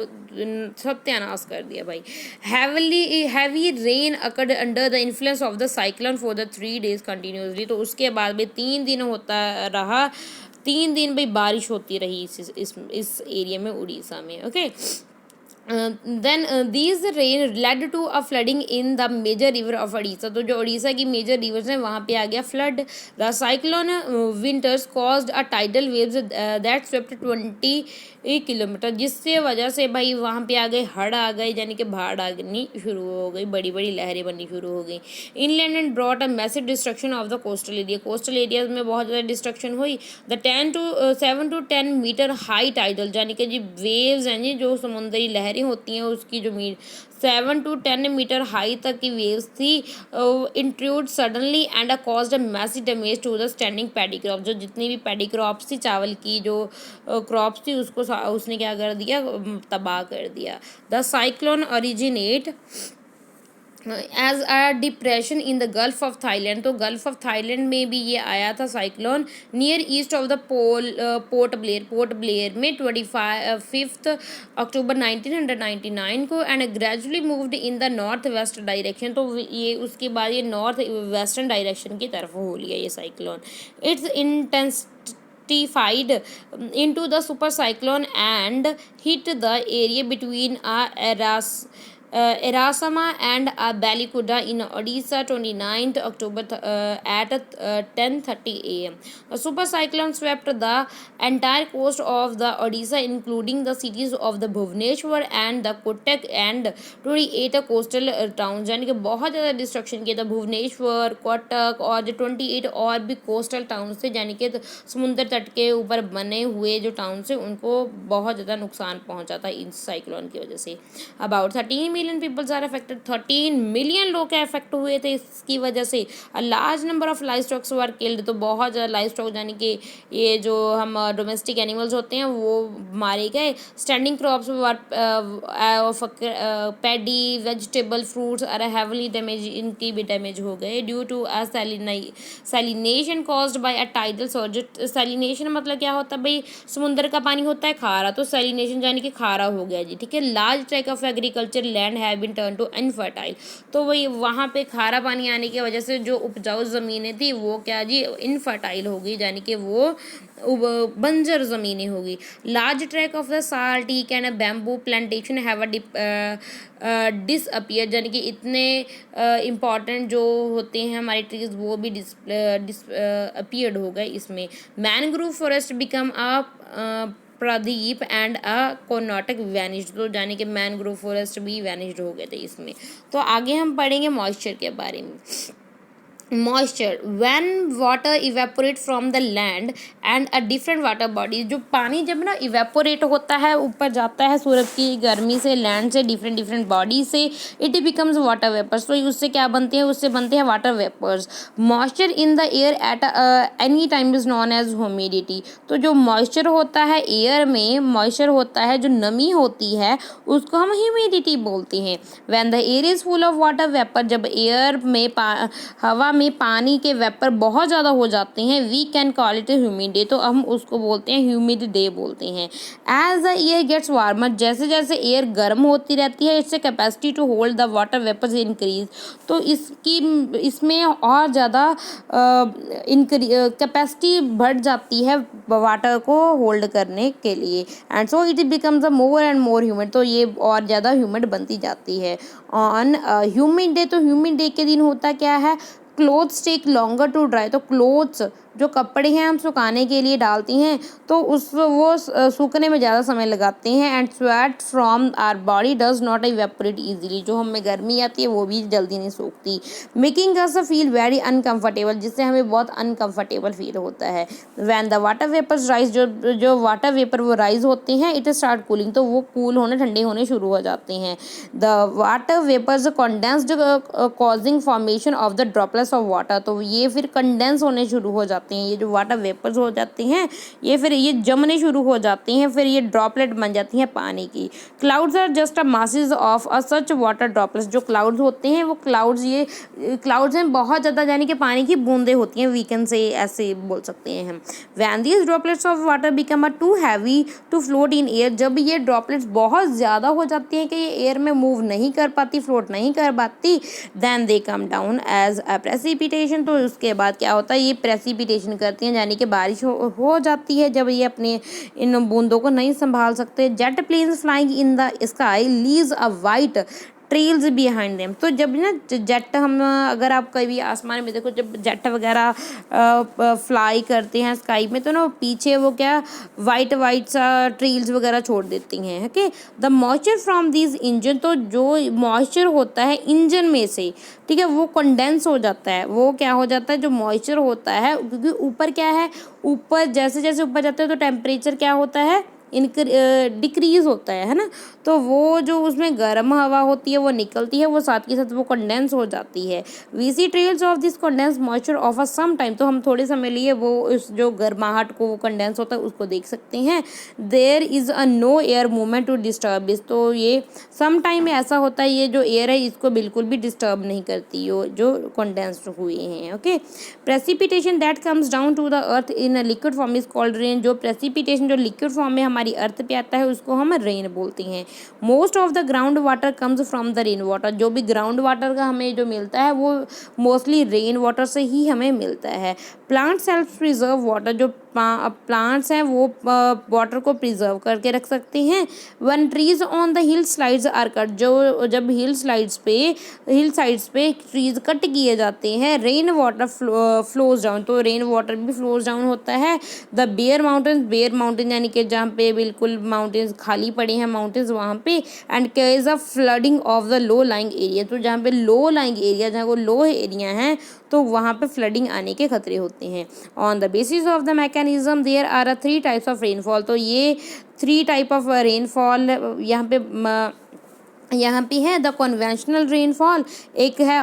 सत्यानाश कर दिया भाई। Heavy rain occurred under the influence of the cyclone for the 3 days continuously. तो उसके बाद भाई 3 दिन होता रहा, 3 दिन भाई बारिश होती रही इस एरिया में, उड़ीसा में। Okay, then these rain led to a flooding in the major river of Odisha। तो जो उड़ीसा की मेजर रिवर्स हैं वहाँ पे आ गया flood. The cyclone winters caused a tidal waves that swept 20 kilometre, जिससे वजह से भाई वहाँ पे आ गए हड़ आ गए, यानी कि बाढ़ आनी शुरू हो गई, बड़ी बड़ी लहरें बननी शुरू हो गई। Inland and brought a massive destruction of the coastal area. Coastal areas में बहुत ज़्यादा डिस्ट्रक्शन हुई। The 7 to 10 metre high tidal, यानी कि जी वेव्स हैं जी, जो समुद्री लहरें लहरें होती हैं उसकी जो 7 to 10 मीटर हाई तक की वेव्स थी intrude suddenly and caused a massive damage to the standing paddy crop. जो जितनी भी पैडी क्रॉप्स थी, चावल की जो क्रॉप्स थी, उसको उसने क्या कर दिया, तबाह कर दिया। The cyclone originate as a depression in the gulf of Thailand. तो गल्फ ऑफ थाईलैंड में भी ये आया था cyclone, near east of the Port Blair में 25 अक्टूबर 1999 को, and gradually moved in the north west direction. तो ये उसके बाद ये नॉर्थ वेस्टर्न डायरेक्शन की तरफ हो लिया ये cyclone. It's intensified into the super cyclone and hit the area between Erasama and Balikuda in Odisha 29th October at 10:30 a.m. A super cyclone swept the entire coast of the Odisha, including the cities of the Bhubaneswar and the Kotak and 28 coastal towns। यानी कि बहुत ज़्यादा डिस्ट्रक्शन किया था भुवनेश्वर, कोटक और जो 28 और भी कोस्टल टाउन थे, यानी कि समुद्र तट के ऊपर बने हुए जो टाउन से उनको बहुत ज़्यादा नुकसान पहुंचा था इस साइक्लोन की वजह से। About 13 million peoples are affected. 13 million लोग अफेक्ट हुए थे इसकी वजह से। A large number of livestocks were killed. तो बहुत ज़्यादा लाइव स्टॉक यानी कि ये जो हम डोमेस्टिक एनिमल्स होते हैं वो मारे गए। Standing crops were paddy, vegetable, fruits are heavily damage, इनकी भी डैमेज हो गए due to a salination caused by a tidal surge. Salination मतलब क्या होता है भाई, समुद्र का पानी होता है खारा, तो सैलिनेशन यानी कि खारा हो गया जी, ठीक है। Large track of agriculture land have been turn to infertile. तो वही वहाँ पे खारा पानी आने की वजह से जो उपजाऊ ज़मीनें थी वो क्या जी, इनफर्टाइल हो गई, यानी कि वो बंजर ज़मीनें हो गई। Large track of the salt teak and bamboo plantation have disappear, यानी कि इतने इम्पॉर्टेंट जो होते हैं हमारे ट्रीज वो भी डिसअपियर्ड हो गए इसमें। Mangrove forest become a Pradeep and a Karnataka vanished. तो यानी कि मैनग्रोव फॉरेस्ट भी वैनिश्ड हो गए थे इसमें। तो आगे हम पढ़ेंगे मॉइस्चर के बारे में। Moisture when water evaporate from the land and a different water body. जो पानी जब ना इवेपोरेट होता है, ऊपर जाता है सूरज की गर्मी से, लैंड से, डिफरेंट बॉडी से, इट बिकम्स वाटर वेपर्स। तो उससे क्या बनते हैं, उससे बनते हैं water vapours. Moisture in the air at any time is known as humidity. तो जो मॉइस्चर होता है एयर में, मॉइस्चर होता है जो नमी होती है, उसको हम ह्यूमिडिटी बोलते हैं। When the air is full of water vapour, जब एयर में हवा में पानी के वेपर बहुत ज़्यादा हो जाते हैं, we can call it humid day. तो हम उसको बोलते हैं ह्यूमिड डे बोलते हैं। As the air gets warmer, जैसे जैसे एयर गर्म होती रहती है, इससे capacity to hold the water vapours increase. तो इसमें और ज़्यादा कैपेसिटी बढ़ जाती है वाटर को होल्ड करने के लिए, and so it becomes a more and more humid. तो ये और ज़्यादा ह्यूमिड बनती जाती है ऑन ह्यूमिड डे। तो ह्यूमिड डे के दिन होता क्या है, clothes take longer to dry. तो क्लोथ्स जो कपड़े हैं हम सुखाने के लिए डालती हैं, तो वो सूखने में ज़्यादा समय लगाते हैं। And sweat from our body does not evaporate easily. जो हमें गर्मी आती है वो भी जल्दी नहीं सूखती। Making us feel very uncomfortable, जिससे हमें बहुत अनकम्फर्टेबल फील होता है। When the water vapours rise, जो वाटर वेपर वो राइज होते हैं, इट स्टार्ट कूलिंग। तो वो कूल होने, ठंडे होने शुरू हो जाते हैं। The water vapours condensed causing formation of the droplets of water. तो ये फिर कंडेंस होने शुरू हो जाते हैं, ये जो वाटर वेपर्स हो जाते हैं ये फिर ये जमने शुरू हो जाते हैं, फिर ये ड्रॉपलेट बन जाती हैं पानी की। Clouds are just a masses of a such water droplets. जो क्लाउड्स होते हैं वो क्लाउड्स में बहुत ज़्यादा यानी कि पानी की बूंदें होती हैं, वीकेंड से ऐसे बोल सकते हैं हम। When these droplets of water become too heavy to float in air, जब ये ड्रॉपलेट्स बहुत ज़्यादा हो जाती हैं कि ये एयर में मूव नहीं कर पाती, फ्लोट नहीं कर पाती, then they come down as a precipitation. तो उसके बाद क्या होता है, ये प्रेसिपिटेशन करती हैं, यानी कि बारिश हो जाती है जब ये अपने इन बूंदों को नहीं संभाल सकते। Jet planes flying in the sky leaves a white trails behind them. तो जब ना जेट, हम अगर आप कभी आसमान में देखो, जब जेट वगैरह फ्लाई करते हैं स्काई में, तो ना पीछे वो क्या वाइट सा ट्रेल्स वगैरह छोड़ देती हैं। Okay, the moisture from this engine. तो जो मॉइस्चर होता है इंजन में से, ठीक है, वो कंडेंस हो जाता है। वो क्या हो जाता है, जो मॉइस्चर होता है, क्योंकि ऊपर क्या है, ऊपर जैसे जैसे ऊपर जाता है तो टेम्परेचर क्या होता है, डिक्रीज होता है ना, तो वो जो उसमें गर्म हवा होती है वो निकलती है, वो साथ के साथ वो कंडेंस हो जाती है। We see trails of this condense moisture of a some time, तो हम थोड़े समय लिए वो इस जो गर्माहट को वो कंडेंस होता है उसको देख सकते हैं। There is a no air movement to disturb this, तो ये सम टाइम में ऐसा होता है, ये जो एयर है इसको बिल्कुल भी डिस्टर्ब नहीं करती जो कंडेंस्ड हुए हैं। Okay, precipitation that comes down to the earth in a liquid form is called rain, जो प्रेसिपिटेशन जो लिक्विड फॉर्म में हमारी अर्थ पे आता है उसको हम रेन बोलते हैं। Most of the ground water comes from the rain water, जो भी ग्राउंड वाटर का हमें जो मिलता है वो मोस्टली रेन वाटर से ही हमें मिलता है। प्लांट्स हेल्प प्रिजर्व वाटर, जो प्लांट्स हैं वो वाटर को प्रिजर्व करके रख सकते हैं। When trees on the hill slides are cut, जो जब हिल साइड्स पे ट्रीज कट किए जाते हैं, रेन वाटर फ्लोज डाउन, तो रेन वाटर भी फ्लोज डाउन होता है। द बेयर माउंटेन यानी कि जहाँ पे बिल्कुल माउंटेन्स खाली पड़े हैं माउंटेन्स वहाँ पे, and cares a flooding of the low lying area, तो जहाँ पे लो लाइंग एरिया जहाँ को लो एरिया हैं तो वहाँ पे फ्लडिंग आने के खतरे होते हैं। On the basis of the mechanism there are 3 types of rainfall, तो ये 3 टाइप ऑफ रेनफॉल यहाँ पे है। द कन्वेंशनल रेनफॉल, एक है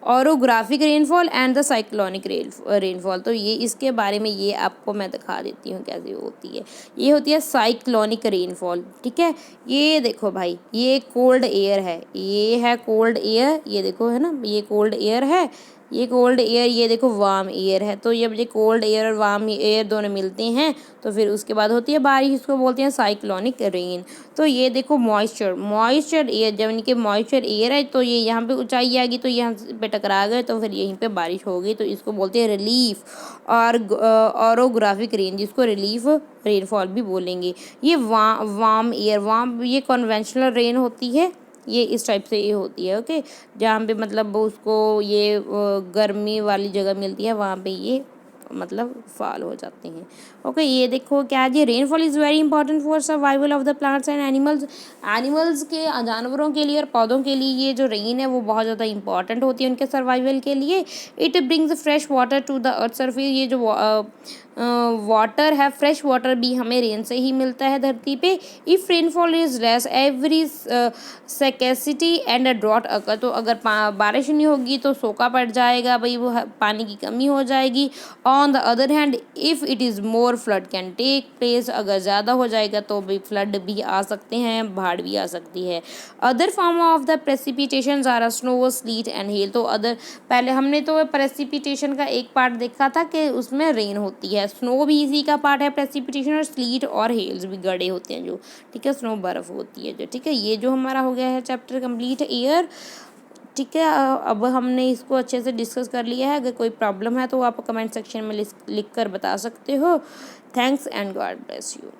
orographic rainfall and the cyclonic rainfall, तो ये इसके बारे में ये आपको मैं दिखा देती हूँ कैसे होती है। ये होती है साइक्लोनिक रेनफॉल, ठीक है। ये देखो भाई, ये कोल्ड एयर है, ये है कोल्ड एयर, ये देखो है ना, ये कोल्ड एयर है, ये कोल्ड एयर, ये देखो वार्म एयर है। तो जब ये कोल्ड एयर और वार्म एयर दोनों मिलते हैं तो फिर उसके बाद होती है बारिश, इसको बोलते हैं साइक्लोनिक रेन। तो ये देखो मॉइस्चर एयर, जब इनके मॉइस्चर एयर है तो ये यहाँ पे ऊंचाई आ गई तो यहाँ पे टकरा गए तो फिर यहीं पे बारिश हो गई, तो इसको बोलते हैं रिलीफ और ऑरोग्राफिक रेन, जिसको रिलीफ रेनफॉल भी बोलेंगे। ये वार्म एयर, ये कन्वेंशनल रेन होती है, ये इस टाइप से ये होती है। ओके, जहाँ पे मतलब उसको ये गर्मी वाली जगह मिलती है वहाँ पे ये मतलब फॉल हो जाते हैं। ओके, ये देखो क्या जी, rainfall is very important for survival of the plants and animals के जानवरों के लिए और पौधों के लिए ये जो रेन है वो बहुत ज़्यादा इंपॉर्टेंट होती है उनके सर्वाइवल के लिए। It brings fresh water to the earth surface, ये जो वाटर है, फ्रेश वाटर भी हमें रेन से ही मिलता है धरती पे। If rainfall is less every scarcity and a drought occur, तो अगर बारिश नहीं होगी तो सूखा पड़ जाएगा भाई, वो पानी की कमी हो जाएगी। On the other hand if it is more flood can take place, अगर ज़्यादा हो जाएगा तो भी फ्लड भी आ सकते हैं, बाढ़ भी आ सकती है। Other form of the precipitation are snow sleet and hail, तो पहले हमने तो प्रेसिपिटेशन का एक पार्ट देखा था कि उसमें रेन होती है, स्नो भी इसी का पार्ट है प्रेसिपिटेशन, और स्लीट और हेल्स भी गड़े होते हैं जो, ठीक है, स्नो बर्फ होती है जो, ठीक है। ये जो हमारा हो गया है चैप्टर कंप्लीट एयर, ठीक है। अब हमने इसको अच्छे से डिस्कस कर लिया है। अगर कोई प्रॉब्लम है तो आप कमेंट सेक्शन में लिख कर बता सकते हो। Thanks and God bless you.